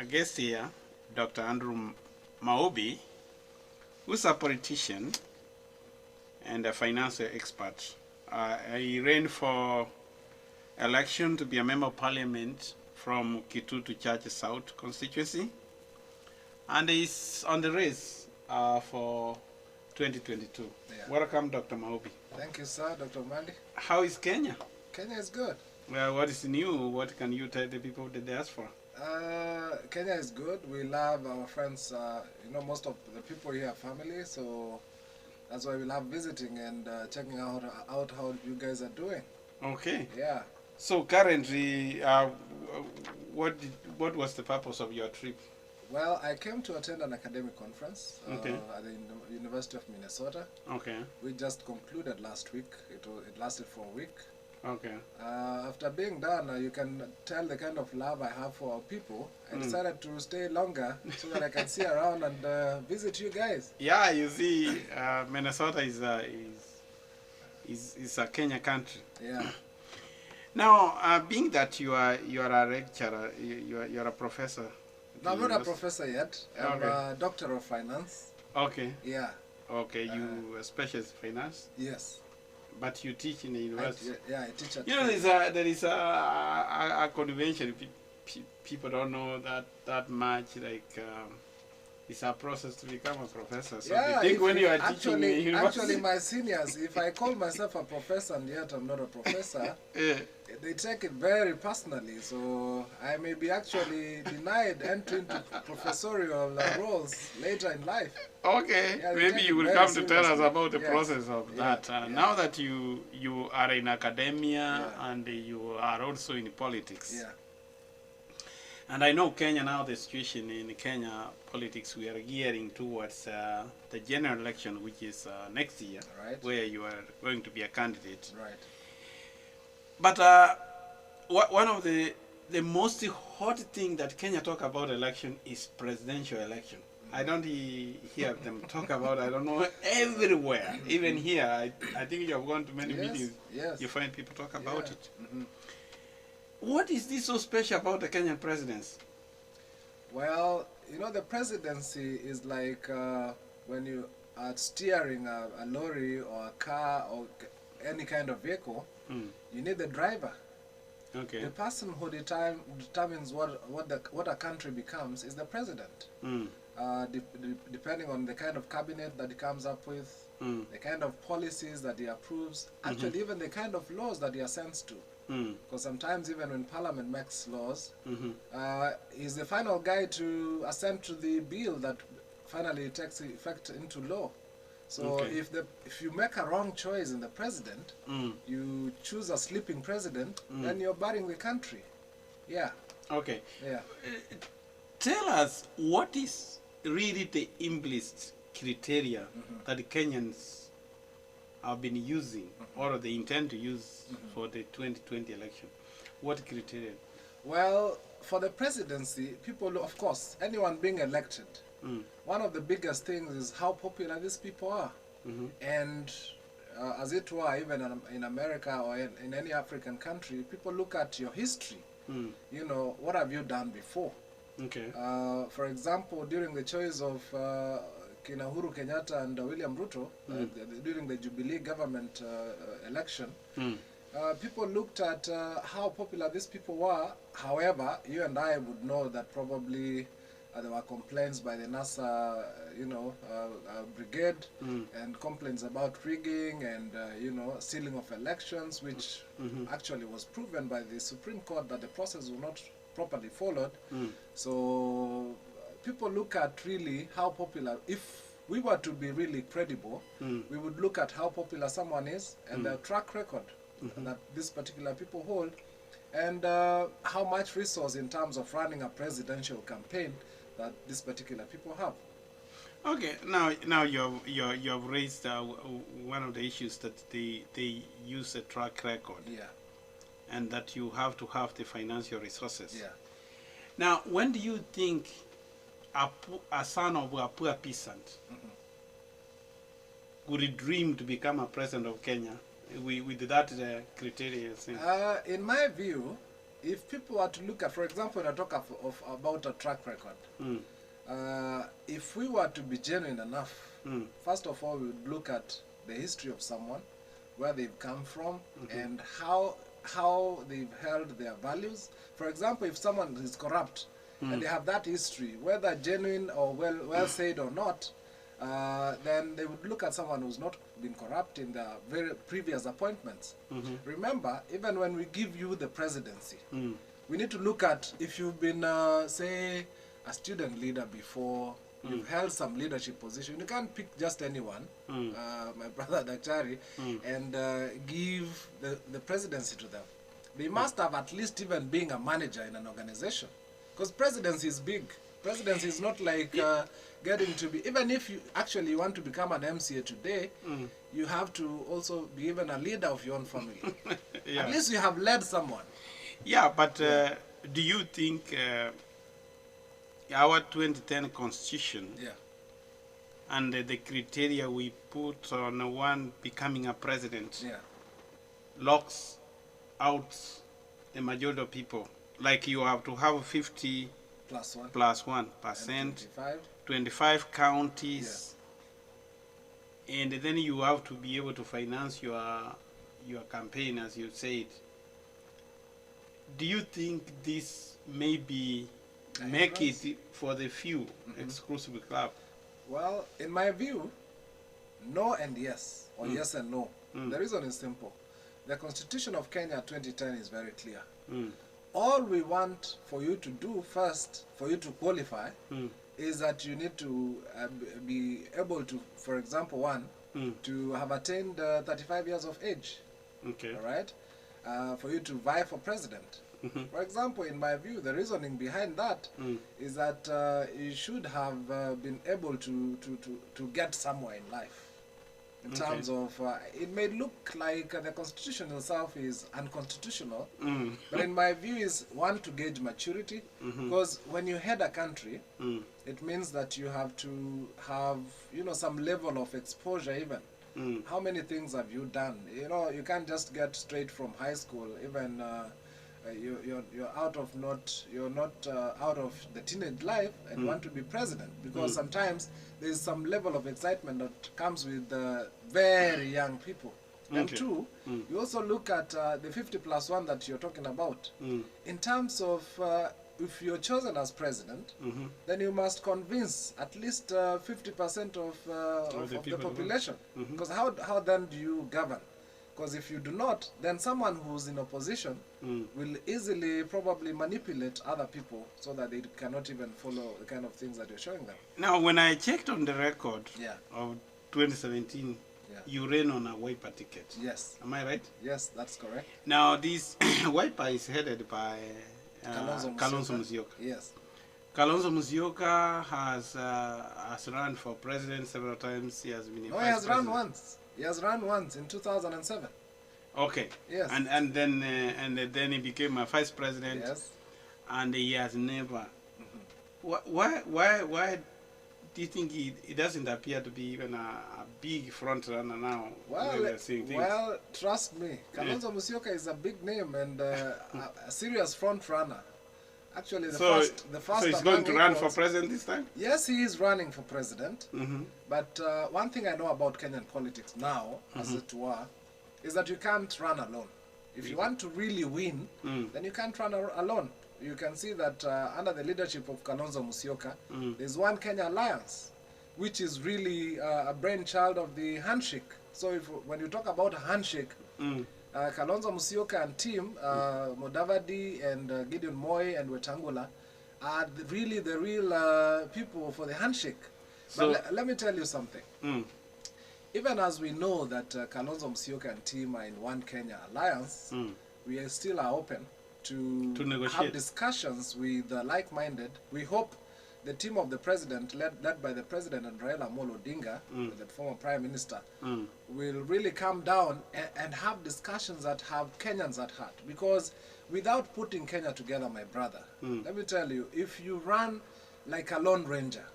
a guest here, Dr. Andrew Marubi, who's a politician and a financial expert. He ran for election to be a member of parliament from Kitutu Church South constituency, and he's on the race for 2022. Yeah. Welcome, Dr. Marubi. Thank you, sir, Dr. Mandi. How is Kenya? Kenya is good. Well, what is new? What can you tell the people of the diaspora? Kenya is good. We love our friends. Most of the people here are family, so that's why we love visiting and checking out how you guys are doing. Okay. Yeah. So currently, what was the purpose of your trip? Well, I came to attend an academic conference Okay. at the University of Minnesota. Okay. We just concluded last week. It lasted for a week. Okay. After being done, you can tell the kind of love I have for our people. I decided to stay longer so that I can see around and visit you guys. Yeah, you see, Minnesota is a Kenya country. Yeah. Now, being that you are a lecturer, you are a professor. No, I'm not a professor yet. I'm Okay. a doctor of finance. Okay. Yeah. Okay, you specialize finance, Yes. but you teach in the university. I teach at. You know, there is a convention. People don't know that much. Like, it's a process to become a professor. So Yeah, they think when you are teaching in actually, university, my seniors, if I call myself a professor and yet I'm not a professor, they take it very personally. So I may be actually denied entry into professorial roles later in life. okay, Yeah, they maybe take you it will very come to tell us seriously. about the Yeah. process of Yeah. that. Yeah. Now that you are in academia Yeah. and you are also in politics. Yeah. And I know Kenya now, the situation in Kenya politics, we are gearing towards the general election, which is next year, Right. where you are going to be a candidate. Right. But one of the most hot thing that Kenya talk about election is presidential election. I don't hear them talk about, I don't know, everywhere. Even here, I think you have gone to many meetings, Yes. you find people talk about it. Mm-hmm. What is this so special about the Kenyan presidency? Well, the presidency is like when you are steering a lorry or a car or any kind of vehicle, you need the driver. Okay. The person who determines what a country becomes is the president. Depending on the kind of cabinet that he comes up with, the kind of policies that he approves, actually even the kind of laws that he assents to. Because sometimes even when Parliament makes laws, he's the final guy to assent to the bill that finally takes effect into law. So Okay. if you make a wrong choice in the president, you choose a sleeping president, then you're barring the country. Yeah. Okay. Yeah. Tell us, what is really the implicit criteria that the Kenyans have been using or they intend to use for the 2020 election? What criteria? Well, for the presidency, people, of course, anyone being elected, one of the biggest things is how popular these people are. And as it were, even in America or in any African country, people look at your history. What have you done before? Okay. For example, during the choice of Kina Uhuru Kenyatta and William Ruto, during the Jubilee government election, people looked at how popular these people were. However, you and I would know that probably there were complaints by the NASA, brigade, and complaints about rigging and, stealing of elections, which actually was proven by the Supreme Court that the process was not properly followed. So people look at really how popular, if we were to be really credible, we would look at how popular someone is and their track record that these particular people hold, and how much resource in terms of running a presidential campaign that these particular people have. Okay. Now you have raised one of the issues that they use a track record. Yeah. And that you have to have the financial resources. Yeah. Now, when do you think a son of a poor peasant would dream to become a president of Kenya with that criteria? In my view, if people were to look at, for example, when I talk about a track record, if we were to be genuine enough, first of all, we would look at the history of someone, where they've come from, and how they've held their values. For example, if someone is corrupt and they have that history, whether genuine or well said or not, then they would look at someone who's not been corrupt in their very previous appointments. Remember, even when we give you the presidency, we need to look at if you've been, say, a student leader before, you've held some leadership position. You can't pick just anyone, my brother Daktari, and give the presidency to them. They must have at least even been a manager in an organization. Because presidency is big. Presidency is not like getting to be, even if you actually want to become an MCA today, you have to also be even a leader of your own family. At least you have led someone. Yeah, but do you think our 2010 constitution and the criteria we put on one becoming a president locks out the majority of people? Like you have to have 50 plus 1%, 25 counties, and then you have to be able to finance your campaign, as you said. Do you think this maybe make it for the few exclusive club? Well, in my view, no and yes, or yes and no. The reason is simple. The Constitution of Kenya 2010 is very clear. All we want for you to do first, for you to qualify, is that you need to be able to, for example, to have attained 35 years of age. Okay. All right? For you to vie for president. For example, in my view, the reasoning behind that is that you should have been able to get somewhere in life. In terms of, it may look like the Constitution itself is unconstitutional, but in my view is one, to gauge maturity, because when you head a country, it means that you have to have, you know, some level of exposure even. How many things have you done? You know, you can't just get straight from high school, even you're out of you're not out of the teenage life and you want to be president, because sometimes there's some level of excitement that comes with very young people. And two, you also look at the 50 plus 1 that you're talking about. In terms of if you're chosen as president, then you must convince at least 50% of the population. Because how then do you govern? Because if you do not, then someone who's in opposition will easily probably manipulate other people so that they cannot even follow the kind of things that you're showing them. Now, when I checked on the record of 2017, you ran on a Wiper ticket. Yes. Am I right? Yes, that's correct. Now, this Wiper is headed by Kalonzo Musyoka. Yes. Kalonzo Musyoka has run for president several times. He has been he has run once. He has run once in 2007. Okay. Yes. And then he became a vice president. Yes. And he has never. Why do you think he doesn't appear to be even a big front runner now? Well, trust me, Kalonzo Musyoka is a big name and a serious front runner. Actually, the first. So he's going to run for president this time? Yes, he is running for president. But one thing I know about Kenyan politics now, as it were, is that you can't run alone. If you want to really win, then you can't run alone. You can see that under the leadership of Kalonzo Musyoka, there's One Kenya Alliance, which is really a brainchild of the handshake. So when you talk about a handshake, Kalonzo Musyoka and team, Modavadi and Gideon Moi and Wetangula are really the real people for the handshake. So, but let me tell you something. Even as we know that Kalonzo Musyoka and team are in One Kenya Alliance, we are still open to have discussions with like-minded. We hope the team of the president, led by the president and Raila Amolo Odinga, the former prime minister, will really come down and have discussions that have Kenyans at heart. Because without putting Kenya together, my brother, let me tell you, if you run like a lone ranger,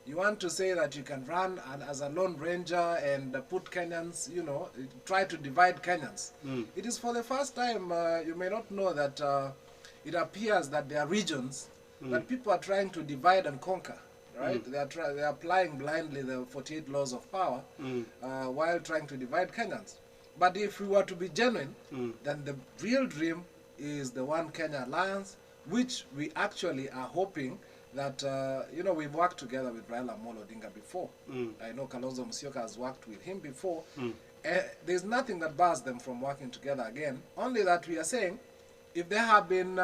you want to say that you can run as a lone ranger and put Kenyans, you know, try to divide Kenyans. It is for the first time, you may not know that it appears that there are regions that people are trying to divide and conquer, right? They are applying blindly the 48 laws of power while trying to divide Kenyans. But if we were to be genuine, then the real dream is the One Kenya Alliance, which we actually are hoping that, you know, we've worked together with Raila Amolo Odinga before. I know Kalonzo Musyoka has worked with him before. There's nothing that bars them from working together again, only that we are saying, if there have been,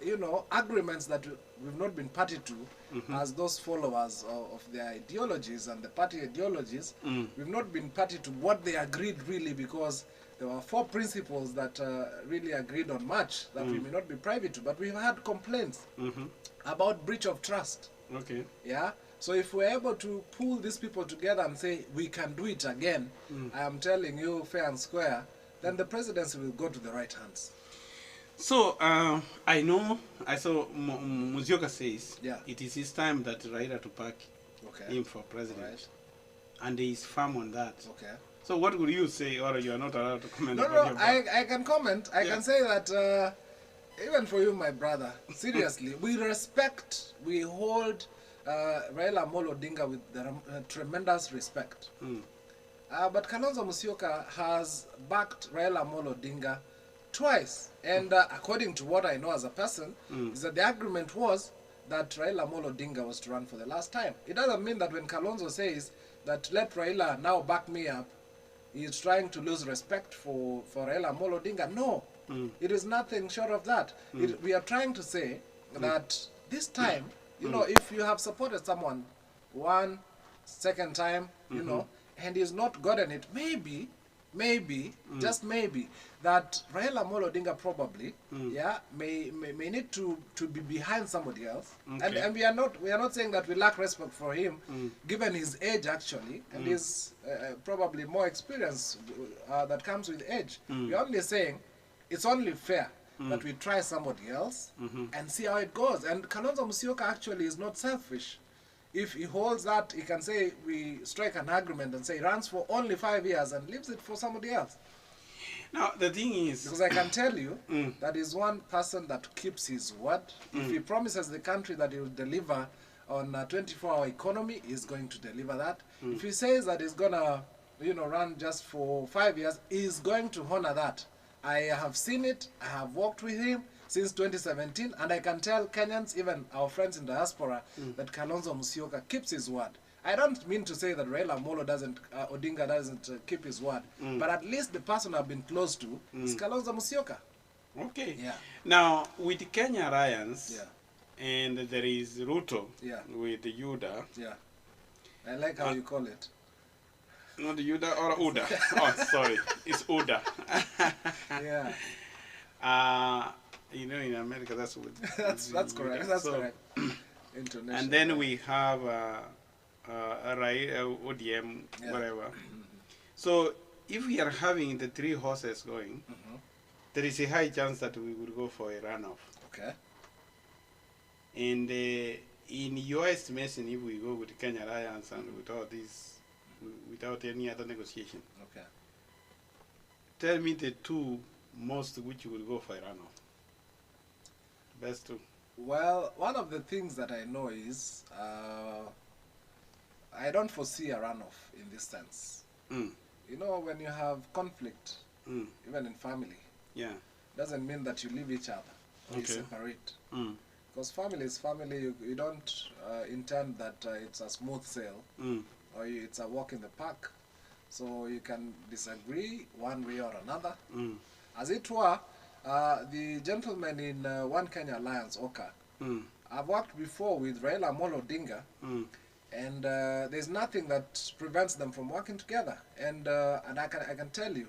you know, agreements that we've not been party to, as those followers of their ideologies and the party ideologies, we've not been party to what they agreed really, because there were 4 principles that really agreed on much that we may not be privy to, but we've had complaints about breach of trust. Okay. Yeah. So if we're able to pull these people together and say we can do it again, I am telling you fair and square, then the presidency will go to the right hands. So, I know, I saw Musyoka says it is his time that Raila to back him for president. Right. And he is firm on that. Okay. So what would you say, or you are not allowed to comment? No, I can comment. I can say that even for you, my brother, seriously, we respect, we hold Raila Amolo Odinga with tremendous respect. But Kalonzo Musyoka has backed Raila Amolo Odinga twice. And according to what I know as a person, is that the agreement was that Raila Amolo Odinga was to run for the last time. It doesn't mean that when Kalonzo says that let Raila now back me up, he is trying to lose respect for Raila Amolo Odinga. No, it is nothing short of that. We are trying to say that this time, you know, if you have supported someone one, second time, you know, and he's not gotten it, maybe, just maybe, that Raila Amolo Odinga probably, may need to be behind somebody else. Okay. And we are not saying that we lack respect for him, given his age actually, and his probably more experience that comes with age. We're only saying it's only fair that we try somebody else and see how it goes. And Kalonzo Musyoka actually is not selfish. If he holds that, he can say we strike an agreement and say he runs for only 5 years and leaves it for somebody else. Now, the thing is... Because I can tell you that is one person that keeps his word. If he promises the country that he will deliver on a 24-hour economy, he's going to deliver that. If he says that he's going to, you know, run just for 5 years, he's going to honor that. I have seen it. I have worked with him since 2017, and I can tell Kenyans, even our friends in diaspora, that Kalonzo Musyoka keeps his word. I don't mean to say that Raila Amolo Odinga doesn't keep his word, but at least the person I've been close to is Kalonzo Musyoka. Okay. Yeah. Now, with the Kenya Alliance, and there is Ruto with the Yuda. Yeah. I like how you call it. Not Yuda or Uda. Oh, sorry. It's Uda. Yeah. You know, in America, that's what. that's correct. That's correct. International. And then we have ODM, whatever. So if we are having the 3 horses going, there is a high chance that we will go for a runoff. Okay. And in your estimation, if we go with the Kenya Alliance and without this, without any other negotiation, okay, tell me the 2 most which will go for a runoff. Best 2. Well, one of the things that I know is I don't foresee a runoff in this sense. You know, when you have conflict, even in family, doesn't mean that you leave each other or you separate. Because family is family. You don't intend that it's a smooth sail or it's a walk in the park. So you can disagree one way or another. As it were, the gentleman in One Kenya Alliance, Oka, I've worked before with Raila Amolo Odinga, and there's nothing that prevents them from working together. And I can tell you,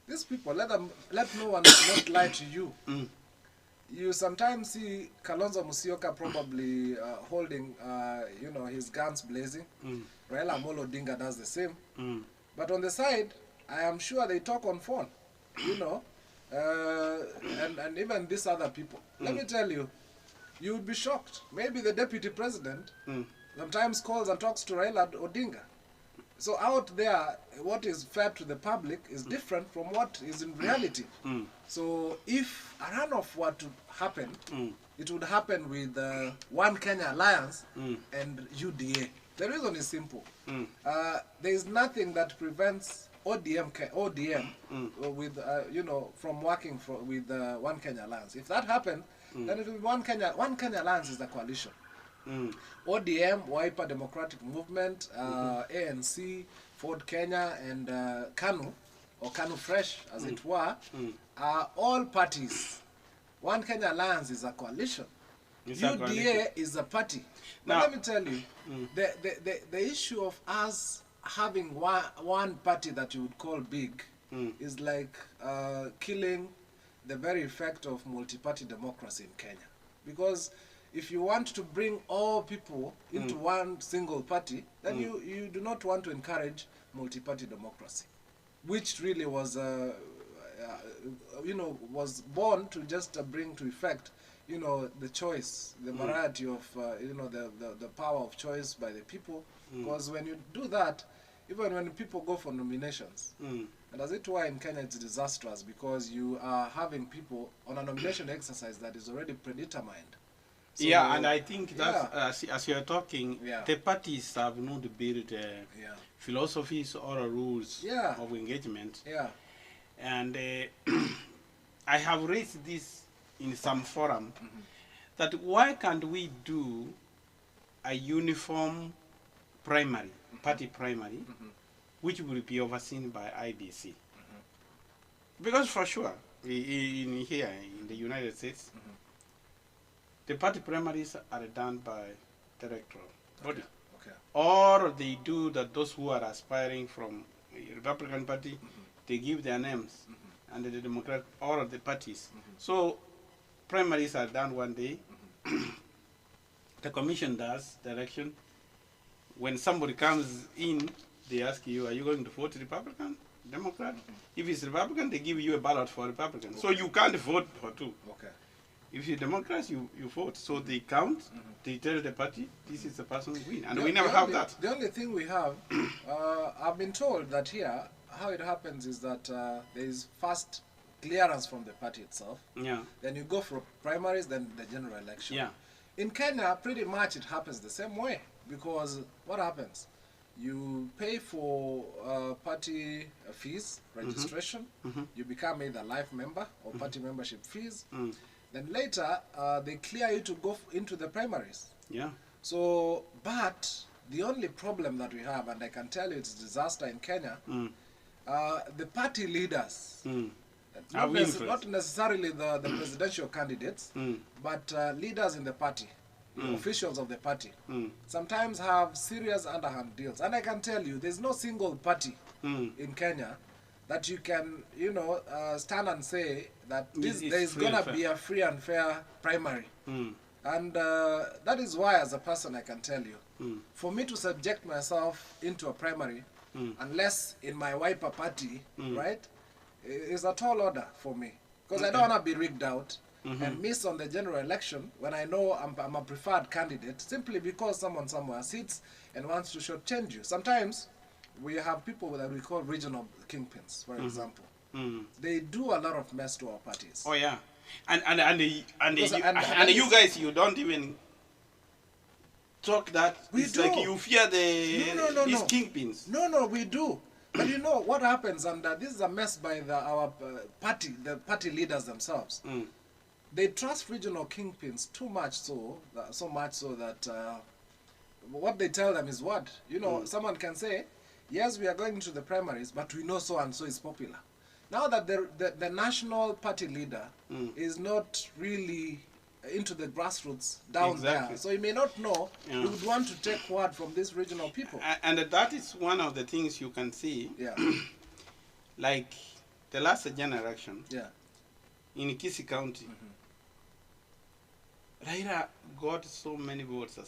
these people, let no one not lie to you. You sometimes see Kalonzo Musyoka probably holding, you know, his guns blazing. Raila Amolo Odinga does the same. But on the side, I am sure they talk on phone, you know. And even these other people. Let me tell you, you would be shocked. Maybe the deputy president sometimes calls and talks to Raila Odinga. So out there, what is fed to the public is different from what is in reality. So if a runoff were to happen, it would happen with One Kenya Alliance and UDA. The reason is simple. There is nothing that prevents ODM with from working with One Kenya Alliance. If that happened, then it will be One Kenya Alliance is the coalition. ODM, Wiper Democratic Movement, ANC, Ford Kenya, and KANU, or KANU Fresh, as it were, are all parties. One Kenya Alliance is a coalition. UDA is a party. But now, let me tell you, the issue of us having one party that you would call big is like killing the very effect of multi-party democracy in Kenya. Because if you want to bring all people into one single party, then you do not want to encourage multi-party democracy, which really was, was born to just bring to effect, the choice, the variety of, the power of choice by the people. Because when you do that, even when people go for nominations, and as it were in Kenya, it's disastrous because you are having people on a nomination exercise that is already predetermined. So, yeah, and I think that as you are talking, the parties have not built philosophies or rules of engagement. And I have raised this in some forum, that why can't we do a uniform primary, party primary, which will be overseen by IBC? Because for sure, here in the United States, the party primaries are done by the electoral body. Or they do that those who are aspiring from the Republican Party, they give their names, and the Democrat, all of the parties. So primaries are done one day. The commission does the election. When somebody comes in, they ask you, are you going to vote Republican, Democrat? If it's Republican, they give you a ballot for Republican. So you can't vote for two. If you're Democrats, you vote. So they count, they tell the party, this is the person who wins. And we never have that. The only thing we have, I've been told that here, how it happens is that there is first clearance from the party itself. Then you go for primaries, then the general election. In Kenya, pretty much it happens the same way. Because what happens? You pay for party fees, registration. You become either life member or party membership fees. Then later, they clear you to go into the primaries. So, but the only problem that we have, and I can tell you it's a disaster in Kenya, the party leaders, not necessarily the presidential candidates, but leaders in the party, officials of the party, sometimes have serious underhand deals. And I can tell you, there's no single party in Kenya that you can, stand and say that there is going to be a free and fair primary. And that is why, as a person, I can tell you, for me to subject myself into a primary, unless in my Wiper party, right, is a tall order for me. Because I don't want to be rigged out and miss on the general election when I know I'm a preferred candidate, simply because someone somewhere sits and wants to shortchange you. Sometimes we have people that we call regional kingpins, for example. They do a lot of mess to our parties. Oh yeah, and you guys, you don't even talk that. It's like you fear these kingpins. No, we do. But you know what happens, and this is a mess by our party, the party leaders themselves. They trust regional kingpins too much, so much so that what they tell them is what? Someone can say, yes, we are going to the primaries, but we know so and so is popular. Now that the national party leader is not really into the grassroots down there, so you may not know, you would want to take word from these regional people. And that is one of the things you can see. Like the last general election in Kisii County, Raila got so many votes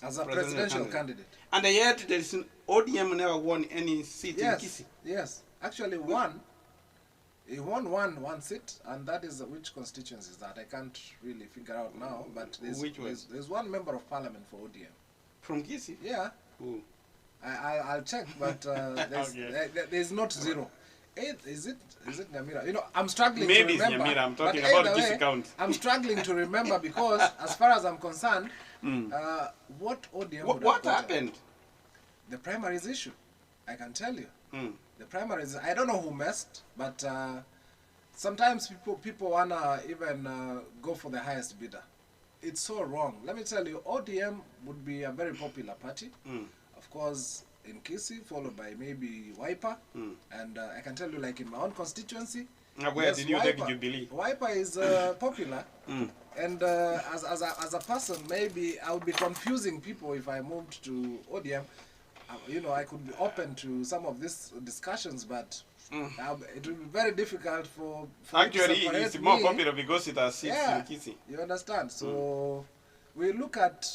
as a presidential candidate. And yet there is ODM never won any seat in Kisii. Yes, actually won. He won one seat, and that is which constituency is that? I can't really figure out now, but there's one member of parliament for ODM. From Kisii? Yeah. Who? I'll check, but there's not zero. Is it Nyamira? You know, I'm struggling to Maybe it's remember. Nyamira. I'm talking but about either this way, account. I'm struggling to remember because, as far as I'm concerned, what ODM would have What gotten? happened? The primaries issue, I can tell you. Mm. The primaries, I don't know who messed, but sometimes people wanna even go for the highest bidder. It's so wrong. Let me tell you, ODM would be a very popular party. Of course, in Kisii, followed by maybe Wiper. And I can tell you, like in my own constituency, Where yes, did you take Jubilee? Wiper is popular. And as a person, maybe I would be confusing people if I moved to ODM. You know, I could be open to some of these discussions, but it will be very difficult for Actually, it to it's separate more me. popular because it has seats in Kisii. You understand? So we look at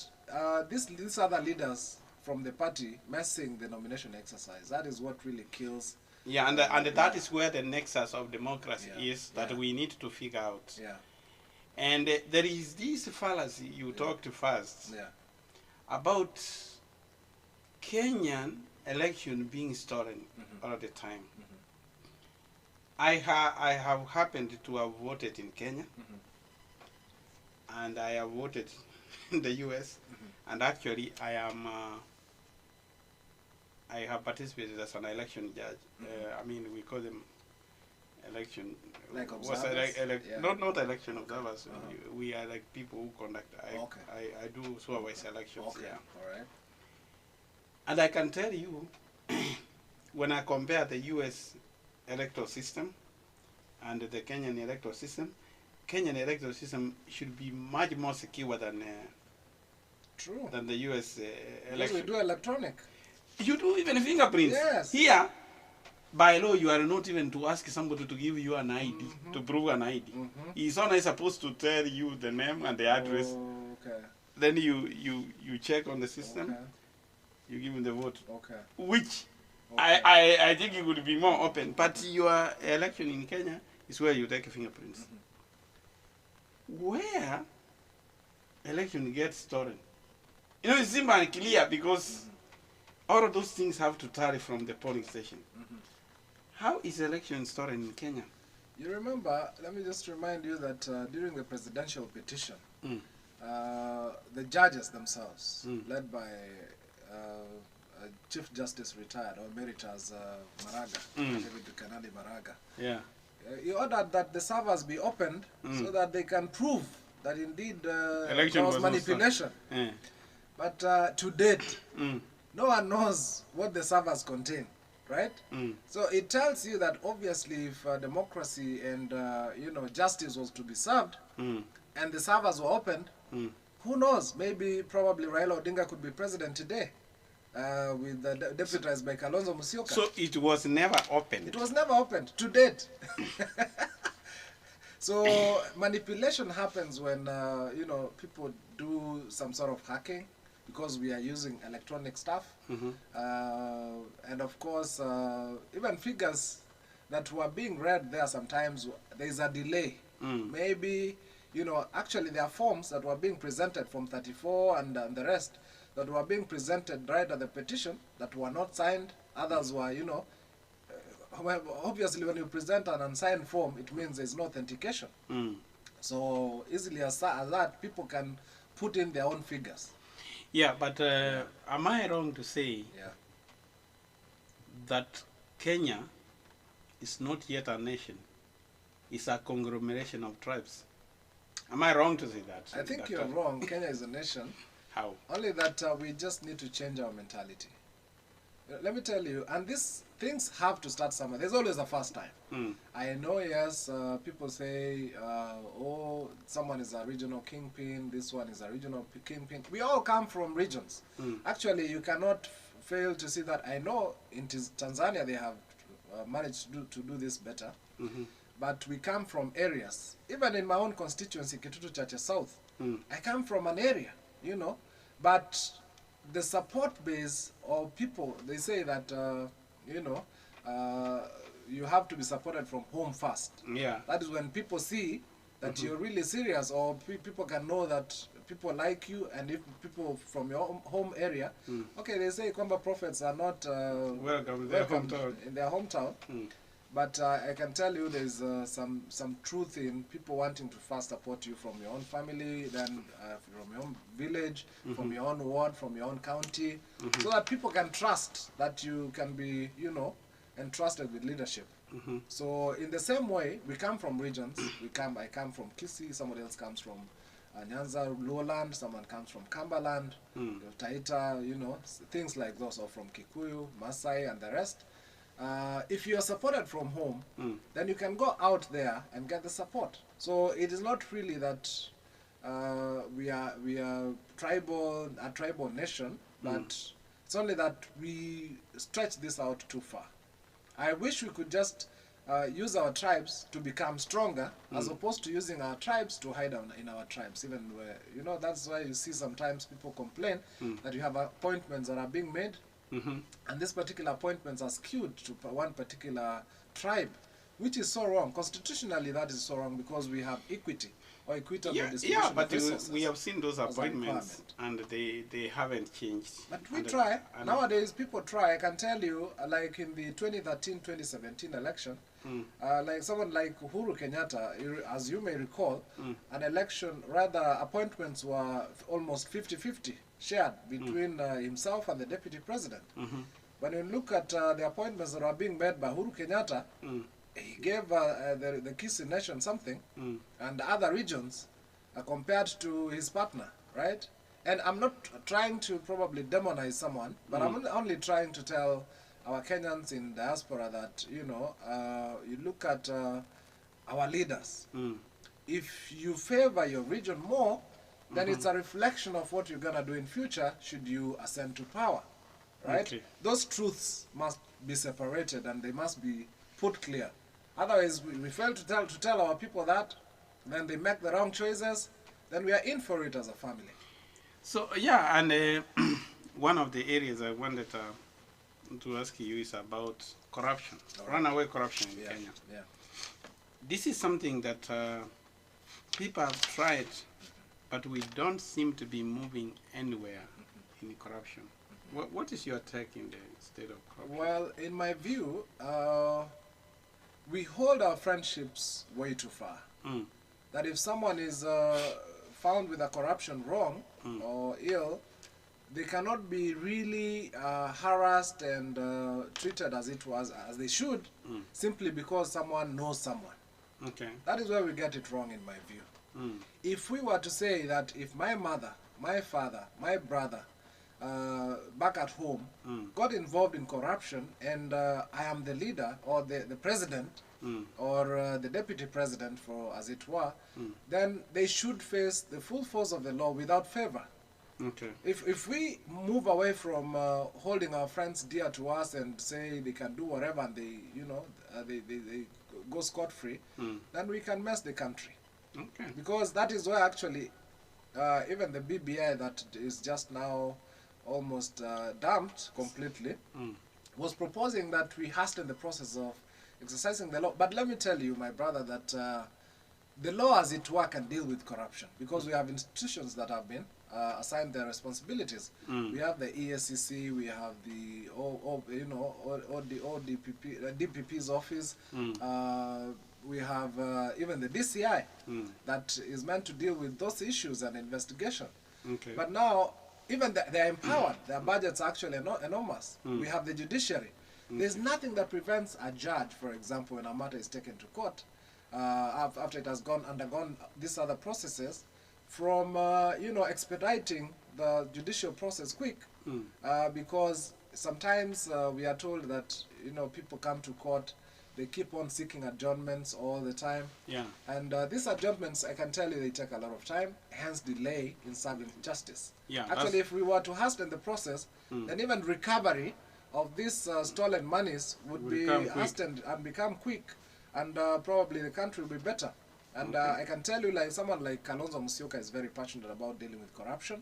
these other leaders from the party messing the nomination exercise. That is what really kills. Yeah, and that is where the nexus of democracy is that we need to figure out. Yeah. And there is this fallacy you talked first about Kenyan election being stolen all the time. I have happened to have voted in Kenya, and I have voted in the US, and actually I have participated as an election judge. I mean, we call them election, like observers? Not election observers. We are like people who conduct. I do supervise elections. Okay. All right. And I can tell you, when I compare the US electoral system and the Kenyan electoral system, Kenyan electoral system should be much more secure than the US election. We do electronic. You do even fingerprints. Yes. Here, by law, you are not even to ask somebody to give you an ID, to prove an ID. He's only supposed to tell you the name and the address. Okay. Then you check on the system. Okay. You give him the vote. Okay. Which I think it would be more open. But your election in Kenya is where you take fingerprints. Where election gets stolen. You know, it's simple and clear because all of those things have to tally from the polling station. How is election stolen in Kenya? You remember, let me just remind you that during the presidential petition, the judges themselves, led by Chief Justice retired, or Emeritus Maraga, David Kanali Maraga, he ordered that the servers be opened so that they can prove that indeed there was manipulation. But to date, no one knows what the servers contain, right? So it tells you that obviously if democracy and justice was to be served and the servers were opened, who knows? Maybe probably Raila Odinga could be president today. With deputized by Kalonzo Musyoka. So it was never opened? It was never opened, to date. So manipulation happens when, people do some sort of hacking because we are using electronic stuff. And of course, even figures that were being read there sometimes, there's a delay. Maybe, actually there are forms that were being presented from 34 and the rest that were being presented right at the petition that were not signed. Others were, obviously when you present an unsigned form, it means there's no authentication. So easily as that, people can put in their own figures. Yeah, but am I wrong to say that Kenya is not yet a nation? It's a conglomeration of tribes. Am I wrong to say that? I think you're wrong. Kenya is a nation. How? Only that we just need to change our mentality. Let me tell you, and these things have to start somewhere. There's always a first time. I know, yes, people say, oh, someone is a regional kingpin, this one is a regional kingpin. We all come from regions. Actually, you cannot fail to see that. I know in Tanzania they have managed to do this better. But we come from areas. Even in my own constituency, Kitutu Chache South, I come from an area, but the support base of people, they say that, you have to be supported from home first. Yeah. That is when people see that you're really serious, or people can know that people like you, and if people from your home area, okay, they say kwamba prophets are not welcome in their hometown. But I can tell you there's some truth in people wanting to first support you from your own family, then from your own village, from your own ward, from your own county, so that people can trust that you can be, you know, entrusted with leadership. So in the same way, we come from regions. I come from Kisii, somebody else comes from Nyanza, Lowland, someone comes from Cumberland, Taita, you know, things like those, or from Kikuyu, Maasai, and the rest. If you are supported from home, then you can go out there and get the support. So it is not really that we are a tribal nation, but it's only that we stretch this out too far. I wish we could just use our tribes to become stronger, as opposed to using our tribes to hide in our tribes. Even where, you know, that's why you see sometimes people complain that you have appointments that are being made, and these particular appointments are skewed to one particular tribe, which is so wrong. Constitutionally, that is so wrong, because we have equity or equitable distribution of resources. We have seen those appointments, and they haven't changed. But we try. Nowadays, people try. I can tell you, like in the 2013-2017 election, like someone like Uhuru Kenyatta, as you may recall, an election, rather, appointments were almost 50-50 shared between himself and the deputy president. When you look at the appointments that are being made by Uhuru Kenyatta, he gave the Kisii nation something, and the other regions compared to his partner, right? And I'm not trying to probably demonize someone, but I'm only trying to tell our Kenyans in diaspora that, you know, you look at our leaders. If you favor your region more, then it's a reflection of what you're going to do in future should you ascend to power, right? Okay. Those truths must be separated, and they must be put clear. Otherwise, we fail to tell our people that, then they make the wrong choices, then we are in for it as a family. So, yeah, and one of the areas I wanted to ask you is about corruption, runaway corruption in Kenya. Yeah. This is something that people have tried, but we don't seem to be moving anywhere in corruption. What is your take in the state of corruption? Well, in my view, we hold our friendships way too far. That if someone is found with a corruption wrong or ill, they cannot be really harassed and treated as they should, simply because someone knows someone. Okay. That is where we get it wrong, in my view. If we were to say that if my mother, my father, my brother, back at home, got involved in corruption, and I am the leader or the president or the deputy president, for as it were, then they should face the full force of the law without favor. Okay. If we move away from holding our friends dear to us and say they can do whatever and they, you know, they go scot-free, then we can mess the country. Okay. Because that is where actually even the BBI that is just now almost dumped completely was proposing that we hasten the process of exercising the law. But let me tell you, my brother, that the law as it were can deal with corruption, because we have institutions that have been assigned their responsibilities. We have the ESCC, we have the DPP's office, we have even the DCI that is meant to deal with those issues and investigation. Okay. But now, even they are empowered, their budgets are actually enormous. We have the judiciary. There's nothing that prevents a judge, for example, when a matter is taken to court, after it has undergone these other processes, from expediting the judicial process quick, because sometimes we are told that people come to court, they keep on seeking adjournments all the time. Yeah. And these adjournments, I can tell you, they take a lot of time, hence delay in serving justice. Yeah, actually, if we were to hasten the process, then even recovery of these stolen monies would be hastened and become quick, and probably the country will be better. And I can tell you, like someone like Kalonzo Musyoka is very passionate about dealing with corruption,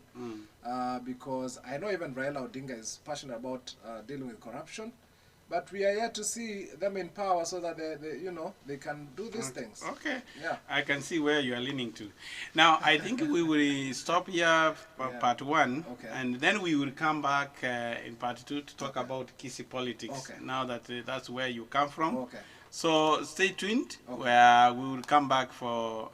because I know even Raila Odinga is passionate about dealing with corruption. but we are yet to see them in power so that they can do these things. Okay. Yeah. I can see where you are leaning to. Now, I think we will stop here for Yeah. part 1, Okay. and then we will come back in part 2 to talk about Kisii politics. Okay. Now that that's where you come from. Okay. So stay tuned, Okay. where we will come back for